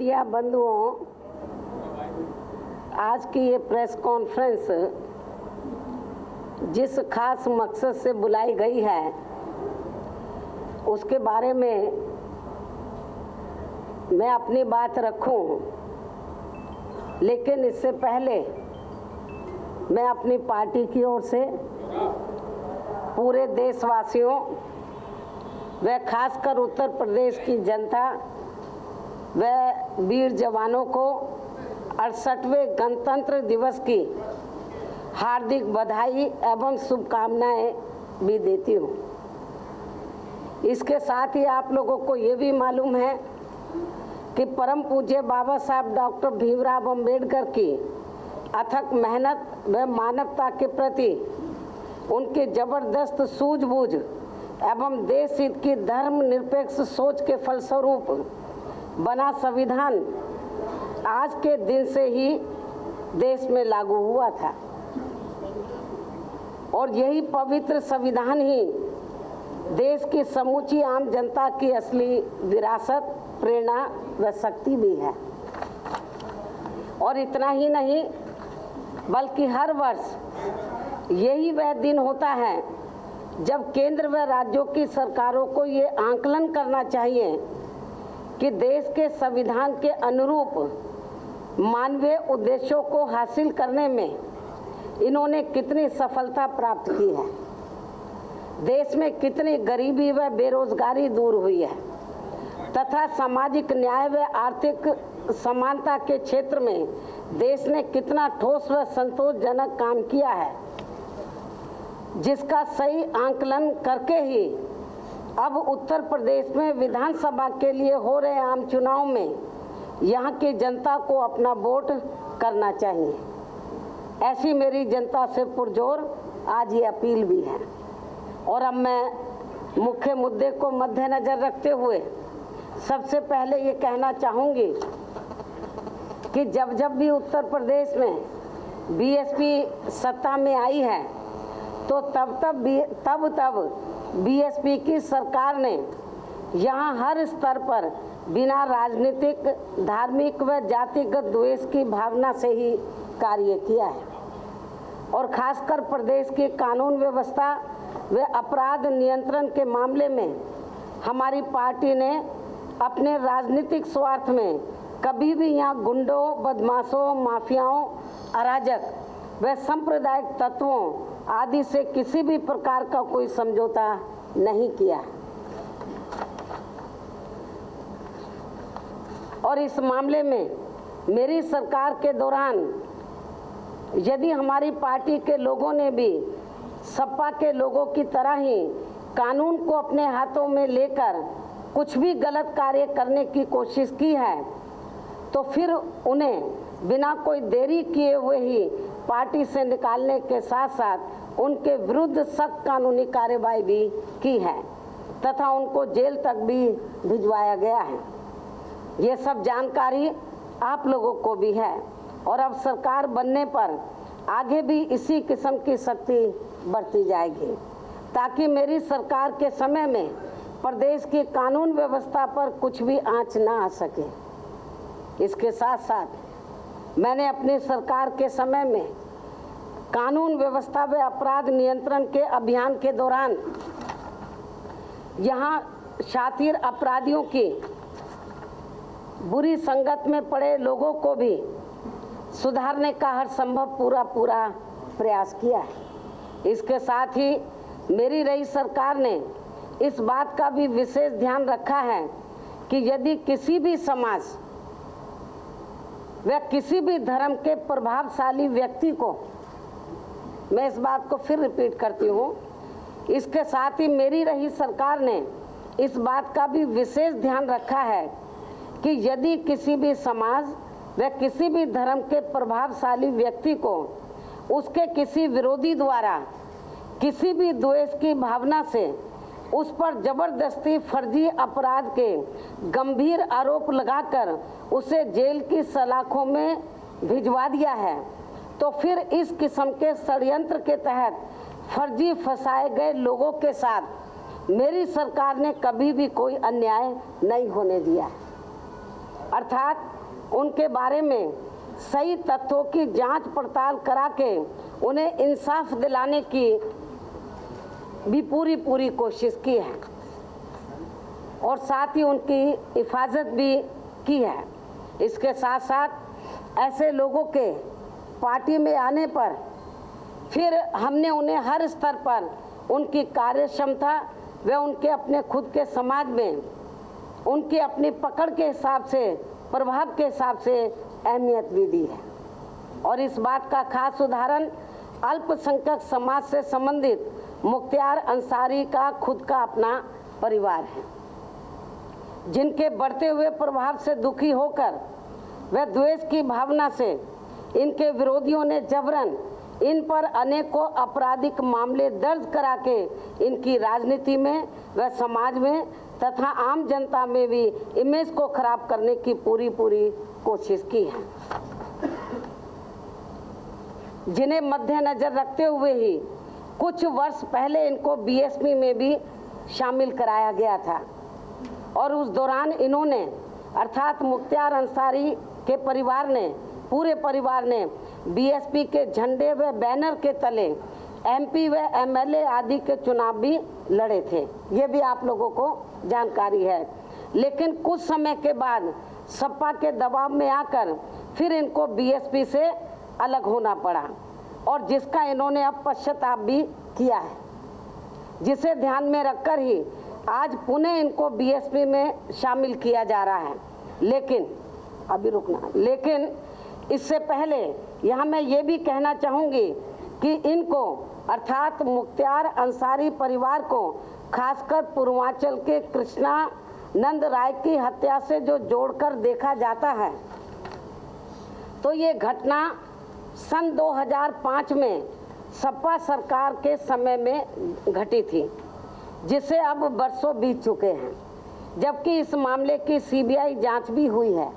Media बंधुओं, आज की ये प्रेस कॉन्फ्रेंस जिस खास मकसद से बुलाई गई है उसके बारे में मैं अपनी बात रखूं, लेकिन इससे पहले मैं अपनी पार्टी की ओर से पूरे देशवासियों व खासकर उत्तर प्रदेश की जनता व वीर जवानों को 68वें गणतंत्र दिवस की हार्दिक बधाई एवं शुभकामनाएं भी देती हूँ। इसके साथ ही आप लोगों को ये भी मालूम है कि परम पूज्य बाबा साहब डॉक्टर भीमराव अंबेडकर की अथक मेहनत व मानवता के प्रति उनकी जबरदस्त सूझबूझ एवं देश हित की धर्मनिरपेक्ष सोच के फलस्वरूप बना संविधान आज के दिन से ही देश में लागू हुआ था और यही पवित्र संविधान ही देश की समूची आम जनता की असली विरासत, प्रेरणा व शक्ति भी है। और इतना ही नहीं बल्कि हर वर्ष यही वह दिन होता है जब केंद्र व राज्यों की सरकारों को ये आंकलन करना चाहिए कि देश के संविधान के अनुरूप मानवीय उद्देश्यों को हासिल करने में इन्होंने कितनी सफलता प्राप्त की है, देश में कितनी गरीबी व बेरोजगारी दूर हुई है तथा सामाजिक न्याय व आर्थिक समानता के क्षेत्र में देश ने कितना ठोस व संतोषजनक काम किया है, जिसका सही आंकलन करके ही अब उत्तर प्रदेश में विधानसभा के लिए हो रहे आम चुनाव में यहाँ की जनता को अपना वोट करना चाहिए। ऐसी मेरी जनता से पुरजोर आज ये अपील भी है। और अब मैं मुख्य मुद्दे को मद्देनजर रखते हुए सबसे पहले ये कहना चाहूँगी कि जब भी उत्तर प्रदेश में बीएसपी सत्ता में आई है तो तब बीएसपी की सरकार ने यहाँ हर स्तर पर बिना राजनीतिक, धार्मिक व जातिगत द्वेष की भावना से ही कार्य किया है और खासकर प्रदेश की कानून व्यवस्था व अपराध नियंत्रण के मामले में हमारी पार्टी ने अपने राजनीतिक स्वार्थ में कभी भी यहाँ गुंडों, बदमाशों, माफियाओं, अराजक व सांप्रदायिक तत्वों आदि से किसी भी प्रकार का कोई समझौता नहीं किया। और इस मामले में मेरी सरकार के दौरान यदि हमारी पार्टी के लोगों ने भी सपा के लोगों की तरह ही कानून को अपने हाथों में लेकर कुछ भी गलत कार्य करने की कोशिश की है तो फिर उन्हें बिना कोई देरी किए हुए ही पार्टी से निकालने के साथ साथ उनके विरुद्ध सख्त कानूनी कार्रवाई भी की है तथा उनको जेल तक भी भिजवाया गया है। ये सब जानकारी आप लोगों को भी है और अब सरकार बनने पर आगे भी इसी किस्म की शक्ति बढ़ती जाएगी ताकि मेरी सरकार के समय में प्रदेश की कानून व्यवस्था पर कुछ भी आंच ना आ सके। इसके साथ साथ मैंने अपनी सरकार के समय में कानून व्यवस्था व अपराध नियंत्रण के अभियान के दौरान यहाँ शातिर अपराधियों की बुरी संगत में पड़े लोगों को भी सुधारने का हर संभव पूरा प्रयास किया है। इसके साथ ही मेरी रही सरकार ने इस बात का भी विशेष ध्यान रखा है कि यदि किसी भी समाज व किसी भी धर्म के प्रभावशाली व्यक्ति को, मैं इस बात को फिर रिपीट करती हूँ, इसके साथ ही मेरी रही सरकार ने इस बात का भी विशेष ध्यान रखा है कि यदि किसी भी समाज व किसी भी धर्म के प्रभावशाली व्यक्ति को उसके किसी विरोधी द्वारा किसी भी द्वेष की भावना से उस पर जबरदस्ती फर्जी अपराध के गंभीर आरोप लगाकर उसे जेल की सलाखों में भिजवा दिया है तो फिर इस किस्म के षड्यंत्र के तहत फर्जी फंसाए गए लोगों के साथ मेरी सरकार ने कभी भी कोई अन्याय नहीं होने दिया। अर्थात उनके बारे में सही तथ्यों की जांच पड़ताल करा के उन्हें इंसाफ दिलाने की भी पूरी कोशिश की है और साथ ही उनकी हिफाजत भी की है। इसके साथ साथ ऐसे लोगों के पार्टी में आने पर फिर हमने उन्हें हर स्तर पर उनकी कार्य क्षमता व उनके अपने खुद के समाज में उनकी अपनी पकड़ के हिसाब से, प्रभाव के हिसाब से अहमियत भी दी है। और इस बात का खास उदाहरण अल्पसंख्यक समाज से संबंधित मुख्तार अंसारी का खुद का अपना परिवार है, जिनके बढ़ते हुए प्रभाव से दुखी होकर व द्वेष की भावना से इनके विरोधियों ने जबरन इन पर अनेकों आपराधिक मामले दर्ज करा के इनकी राजनीति में व समाज में तथा आम जनता में भी इमेज को खराब करने की पूरी कोशिश की है, जिन्हें मद्देनजर रखते हुए ही कुछ वर्ष पहले इनको बीएसपी में भी शामिल कराया गया था और उस दौरान इन्होंने अर्थात मुख्तार अंसारी के परिवार ने, पूरे परिवार ने बीएसपी के झंडे व बैनर के तले एमपी व एमएलए आदि के चुनाव भी लड़े थे। ये भी आप लोगों को जानकारी है। लेकिन कुछ समय के बाद सपा के दबाव में आकर फिर इनको बीएसपी से अलग होना पड़ा और जिसका इन्होंने अब पश्चाताप भी किया है, जिसे ध्यान में रखकर ही आज पुनः इनको बीएसपी में शामिल किया जा रहा है। लेकिन इससे पहले यहाँ मैं ये भी कहना चाहूँगी कि इनको अर्थात मुख्तार अंसारी परिवार को खासकर पूर्वांचल के कृष्णानंद राय की हत्या से जो जोड़कर देखा जाता है, तो ये घटना सन 2005 में सपा सरकार के समय में घटी थी, जिसे अब बरसों बीत चुके हैं, जबकि इस मामले की सीबीआई जांच भी हुई है।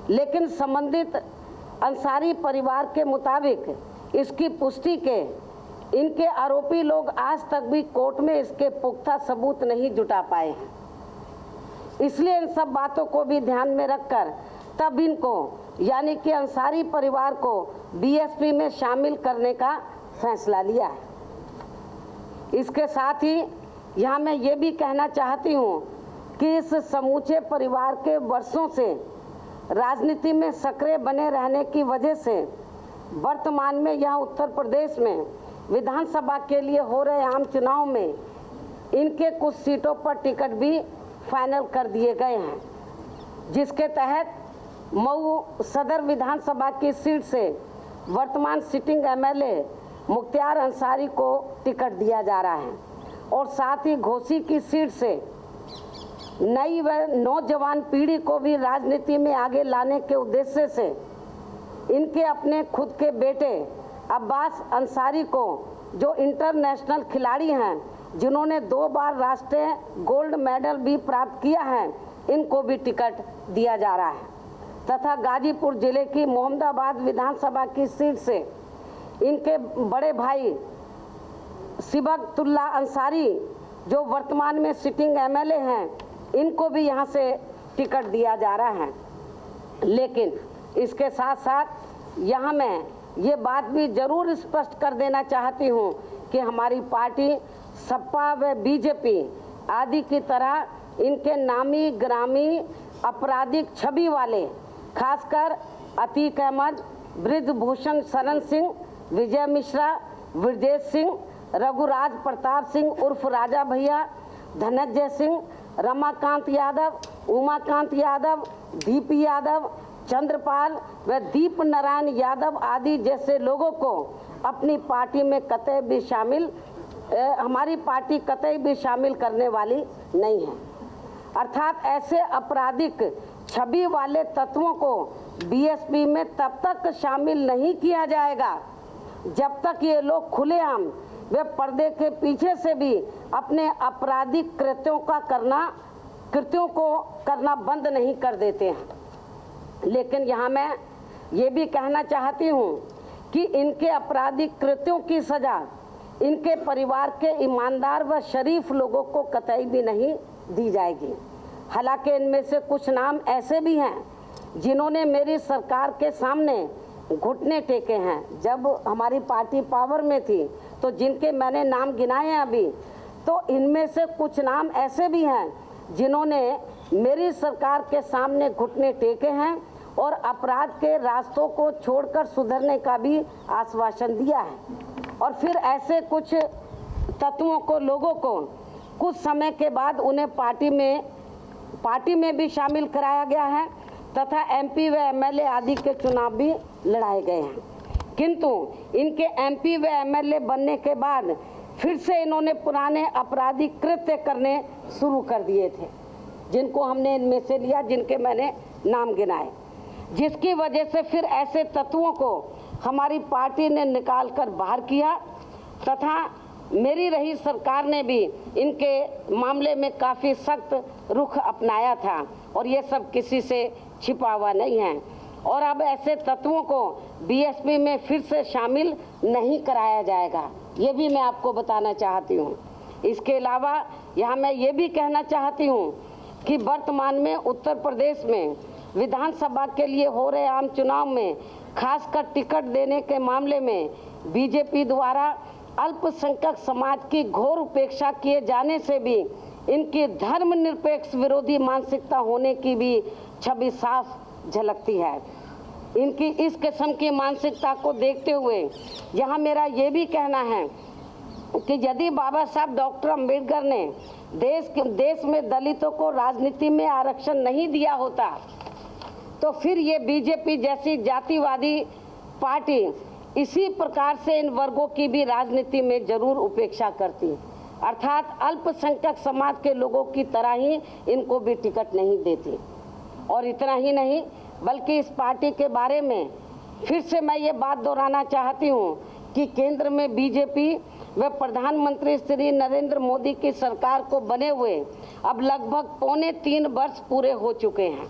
लेकिन संबंधित अंसारी परिवार के मुताबिक इसकी पुष्टि के इनके आरोपी लोग आज तक भी कोर्ट में इसके पुख्ता सबूत नहीं जुटा पाए हैं। इसलिए इन सब बातों को भी ध्यान में रखकर तब इनको यानी कि अंसारी परिवार को बीएसपी में शामिल करने का फैसला लिया है। इसके साथ ही यहाँ मैं ये भी कहना चाहती हूँ कि इस समूचे परिवार के वर्षों से राजनीति में सक्रिय बने रहने की वजह से वर्तमान में यहाँ उत्तर प्रदेश में विधानसभा के लिए हो रहे आम चुनाव में इनके कुछ सीटों पर टिकट भी फाइनल कर दिए गए हैं, जिसके तहत मऊ सदर विधानसभा की सीट से वर्तमान सिटिंग एमएलए मुख्तार अंसारी को टिकट दिया जा रहा है और साथ ही घोसी की सीट से नई व नौजवान पीढ़ी को भी राजनीति में आगे लाने के उद्देश्य से इनके अपने खुद के बेटे अब्बास अंसारी को, जो इंटरनेशनल खिलाड़ी हैं, जिन्होंने 2 बार राष्ट्रीय गोल्ड मेडल भी प्राप्त किया है, इनको भी टिकट दिया जा रहा है। तथा गाजीपुर जिले की मोहम्मदाबाद विधानसभा की सीट से इनके बड़े भाई सिबगतुल्ला अंसारी, जो वर्तमान में सिटिंग एमएलए हैं, इनको भी यहाँ से टिकट दिया जा रहा है। लेकिन इसके साथ साथ यहाँ मैं ये बात भी जरूर स्पष्ट कर देना चाहती हूँ कि हमारी पार्टी सपा व बीजेपी आदि की तरह इनके नामी ग्रामी आपराधिक छवि वाले, खासकर अतीक अहमद, ब्रिजभूषण शरण सिंह, विजय मिश्रा, विरजेश सिंह, रघुराज प्रताप सिंह उर्फ राजा भैया, धनंजय सिंह, रमाकांत यादव, उमाकांत यादव, डीपी यादव, चंद्रपाल व दीप नारायण यादव आदि जैसे लोगों को अपनी पार्टी में कतई भी हमारी पार्टी कतई भी शामिल करने वाली नहीं है। अर्थात ऐसे आपराधिक छवि वाले तत्वों को बीएसपी में तब तक शामिल नहीं किया जाएगा जब तक ये लोग खुलेआम वे पर्दे के पीछे से भी अपने आपराधिक कृत्यों को करना बंद नहीं कर देते हैं। लेकिन यहाँ मैं ये भी कहना चाहती हूँ कि इनके आपराधिक कृत्यों की सजा इनके परिवार के ईमानदार व शरीफ लोगों को कतई भी नहीं दी जाएगी। हालांकि इनमें से कुछ नाम ऐसे भी हैं जिन्होंने मेरी सरकार के सामने घुटने टेके हैं। जब हमारी पार्टी पावर में थी तो जिनके मैंने नाम गिनाए हैं अभी, तो इनमें से कुछ नाम ऐसे भी हैं जिन्होंने मेरी सरकार के सामने घुटने टेके हैं और अपराध के रास्तों को छोड़कर सुधरने का भी आश्वासन दिया है। और फिर ऐसे कुछ तत्वों को, लोगों को कुछ समय के बाद उन्हें पार्टी में भी शामिल कराया गया है तथा एमपी व एमएलए आदि के चुनाव भी लड़ाए गए हैं। किंतु इनके एमपी व एमएलए बनने के बाद फिर से इन्होंने पुराने आपराधिक कृत्य करने शुरू कर दिए थे, जिनको हमने इनमें से लिया, जिनके मैंने नाम गिनाए, जिसकी वजह से फिर ऐसे तत्वों को हमारी पार्टी ने निकाल कर बाहर किया तथा मेरी रही सरकार ने भी इनके मामले में काफ़ी सख्त रुख अपनाया था और ये सब किसी से छिपा हुआ नहीं है। और अब ऐसे तत्वों को बीएसपी में फिर से शामिल नहीं कराया जाएगा, ये भी मैं आपको बताना चाहती हूँ। इसके अलावा यहाँ मैं ये भी कहना चाहती हूँ कि वर्तमान में उत्तर प्रदेश में विधानसभा के लिए हो रहे आम चुनाव में खासकर टिकट देने के मामले में बीजेपी द्वारा अल्पसंख्यक समाज की घोर उपेक्षा किए जाने से भी इनकी धर्मनिरपेक्ष विरोधी मानसिकता होने की भी छवि साफ झलकती है। इनकी इस किस्म की मानसिकता को देखते हुए यहाँ मेरा ये भी कहना है कि यदि बाबा साहब डॉक्टर अम्बेडकर ने देश में दलितों को राजनीति में आरक्षण नहीं दिया होता तो फिर ये बीजेपी जैसी जातिवादी पार्टी इसी प्रकार से इन वर्गों की भी राजनीति में जरूर उपेक्षा करती, अर्थात अल्पसंख्यक समाज के लोगों की तरह ही इनको भी टिकट नहीं देती। और इतना ही नहीं बल्कि इस पार्टी के बारे में फिर से मैं ये बात दोहराना चाहती हूँ कि केंद्र में बीजेपी व प्रधानमंत्री श्री नरेंद्र मोदी की सरकार को बने हुए अब लगभग 2.25 वर्ष पूरे हो चुके हैं,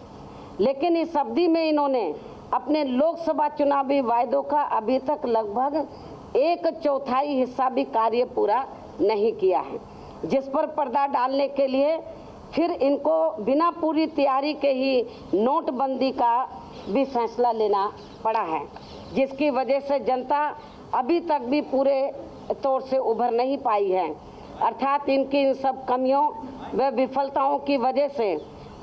लेकिन इस अवधि में इन्होंने अपने लोकसभा चुनावी वायदों का अभी तक लगभग 1/4 हिस्सा भी कार्य पूरा नहीं किया है, जिस पर पर्दा डालने के लिए फिर इनको बिना पूरी तैयारी के ही नोटबंदी का भी फैसला लेना पड़ा है, जिसकी वजह से जनता अभी तक भी पूरे तौर से उभर नहीं पाई है। अर्थात इनकी इन सब कमियों व विफलताओं की वजह से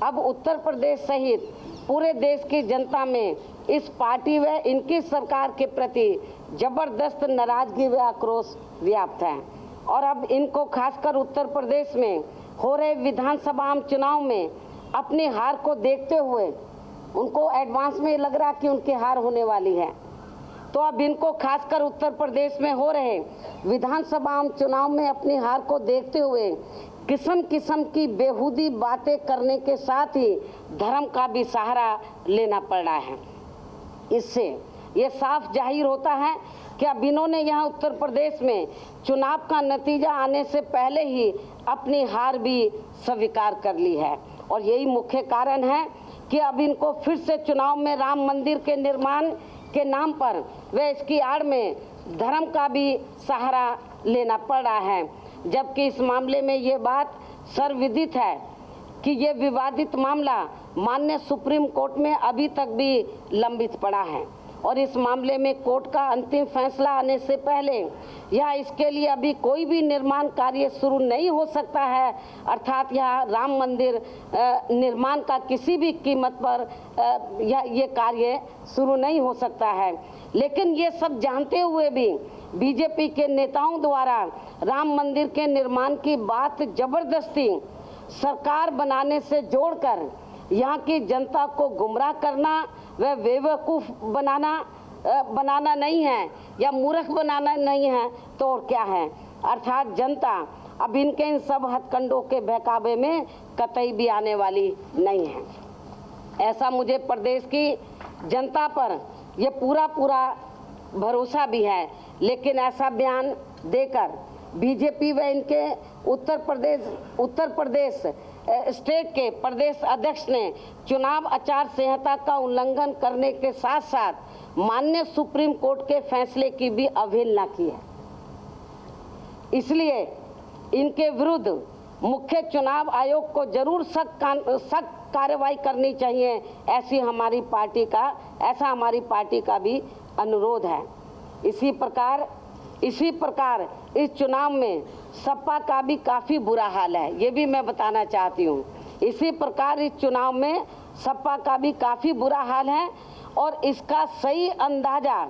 अब उत्तर प्रदेश सहित पूरे देश की जनता में इस पार्टी व इनकी सरकार के प्रति जबरदस्त नाराजगी व आक्रोश व्याप्त है। और अब इनको खासकर उत्तर प्रदेश में हो रहे विधानसभा आम चुनाव में अपनी हार को देखते हुए उनको एडवांस में लग रहा कि उनकी हार होने वाली है, तो अब इनको खासकर उत्तर प्रदेश में हो रहे विधानसभा आम चुनाव में अपनी हार को देखते हुए किस्म किस्म की बेहूदी बातें करने के साथ ही धर्म का भी सहारा लेना पड़ रहा है। इससे ये साफ जाहिर होता है कि अब इन्होंने यहाँ उत्तर प्रदेश में चुनाव का नतीजा आने से पहले ही अपनी हार भी स्वीकार कर ली है। और यही मुख्य कारण है कि अब इनको फिर से चुनाव में राम मंदिर के निर्माण के नाम पर व इसकी आड़ में धर्म का भी सहारा लेना पड़ रहा है, जबकि इस मामले में ये बात सर्वविदित है कि ये विवादित मामला माननीय सुप्रीम कोर्ट में अभी तक भी लंबित पड़ा है और इस मामले में कोर्ट का अंतिम फैसला आने से पहले या इसके लिए अभी कोई भी निर्माण कार्य शुरू नहीं हो सकता है। अर्थात यह राम मंदिर निर्माण का किसी भी कीमत पर ये कार्य शुरू नहीं हो सकता है। लेकिन ये सब जानते हुए भी बीजेपी के नेताओं द्वारा राम मंदिर के निर्माण की बात जबरदस्ती सरकार बनाने से जोड़कर यहाँ की जनता को गुमराह करना व बेवकूफ़ बनाना नहीं है या मूर्ख बनाना नहीं है तो और क्या है। अर्थात जनता अब इनके इन सब हथकंडों के बहकावे में कतई भी आने वाली नहीं है। ऐसा मुझे प्रदेश की जनता पर ये पूरा भरोसा भी है। लेकिन ऐसा बयान देकर बीजेपी व इनके उत्तर प्रदेश स्टेट के प्रदेश अध्यक्ष ने चुनाव आचार संहिता का उल्लंघन करने के साथ साथ माननीय सुप्रीम कोर्ट के फैसले की भी अवहेलना की है। इसलिए इनके विरुद्ध मुख्य चुनाव आयोग को जरूर सख्त कार्रवाई करनी चाहिए, ऐसा हमारी पार्टी का भी अनुरोध है। इसी प्रकार इस चुनाव में सपा का भी काफ़ी बुरा हाल है, ये भी मैं बताना चाहती हूँ। इसी प्रकार इस चुनाव में सपा का भी काफ़ी बुरा हाल है और इसका सही अंदाज़ा,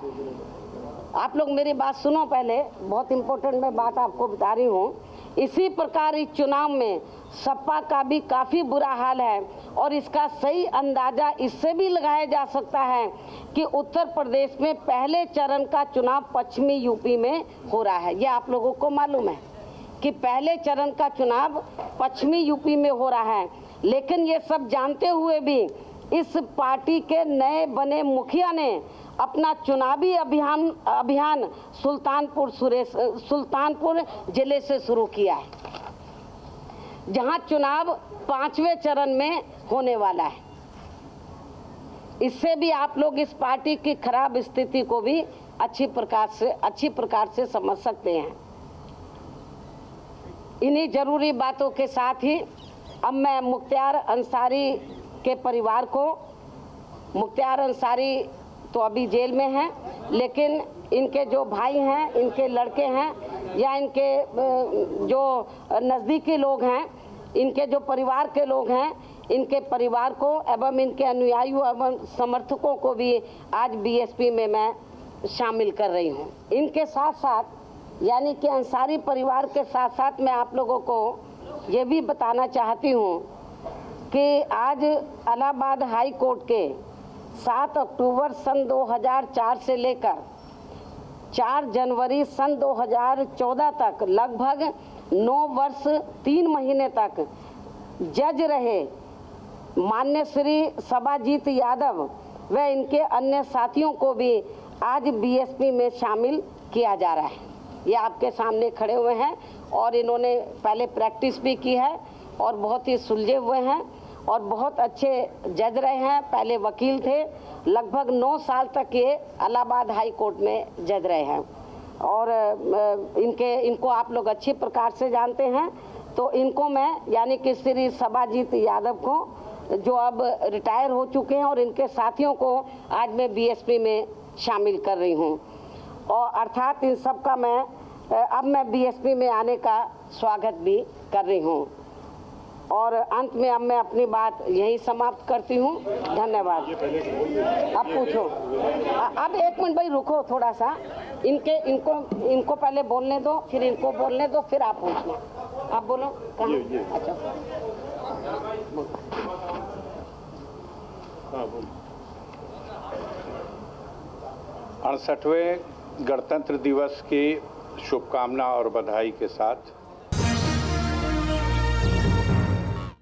आप लोग मेरी बात सुनो पहले, बहुत इम्पोर्टेंट मैं बात आपको बता रही हूँ। इसी प्रकार इस चुनाव में सपा का भी काफ़ी बुरा हाल है और इसका सही अंदाज़ा इससे भी लगाया जा सकता है कि उत्तर प्रदेश में पहले चरण का चुनाव पश्चिमी यूपी में हो रहा है। ये आप लोगों को मालूम है कि पहले चरण का चुनाव पश्चिमी यूपी में हो रहा है, लेकिन ये सब जानते हुए भी इस पार्टी के नए बने मुखिया ने अपना चुनावी अभियान सुल्तानपुर जिले से शुरू किया है, जहां चुनाव 5वें चरण में होने वाला है। इससे भी आप लोग इस पार्टी की खराब स्थिति को भी अच्छी प्रकार से समझ सकते हैं। इन्हीं जरूरी बातों के साथ ही अब मैं मुख्तार अंसारी के परिवार को, मुख्तार अंसारी तो अभी जेल में हैं, लेकिन इनके जो भाई हैं, इनके लड़के हैं या इनके जो नज़दीकी लोग हैं, इनके जो परिवार के लोग हैं, इनके परिवार को एवं इनके अनुयायियों एवं समर्थकों को भी आज बीएसपी में मैं शामिल कर रही हूँ। इनके साथ साथ यानी कि अंसारी परिवार के साथ साथ मैं आप लोगों को ये भी बताना चाहती हूँ कि आज इलाहाबाद हाई कोर्ट के 7 अक्टूबर सन 2004 से लेकर 4 जनवरी सन 2014 तक लगभग 9 वर्ष 3 महीने तक जज रहे मान्य श्री सबाजीत यादव व इनके अन्य साथियों को भी आज बीएसपी में शामिल किया जा रहा है। ये आपके सामने खड़े हुए हैं और इन्होंने पहले प्रैक्टिस भी की है और बहुत ही सुलझे हुए हैं और बहुत अच्छे जज रहे हैं। पहले वकील थे, लगभग 9 साल तक ये इलाहाबाद हाई कोर्ट में जज रहे हैं और इनको आप लोग अच्छी प्रकार से जानते हैं। तो इनको मैं यानी कि श्री सबाजीत यादव को जो अब रिटायर हो चुके हैं और इनके साथियों को आज मैं बीएसपी में शामिल कर रही हूँ और अर्थात इन सब का मैं बीएसपी में आने का स्वागत भी कर रही हूँ। और अंत में अब मैं अपनी बात यही समाप्त करती हूँ। धन्यवाद। अब पूछो। अब 1 मिनट भाई रुको थोड़ा सा, इनको पहले बोलने दो, फिर इनको बोलने दो, फिर आप पूछना। आप बोलो कहाँ? अच्छा हाँ, 68वें गणतंत्र दिवस की शुभकामना और बधाई के साथ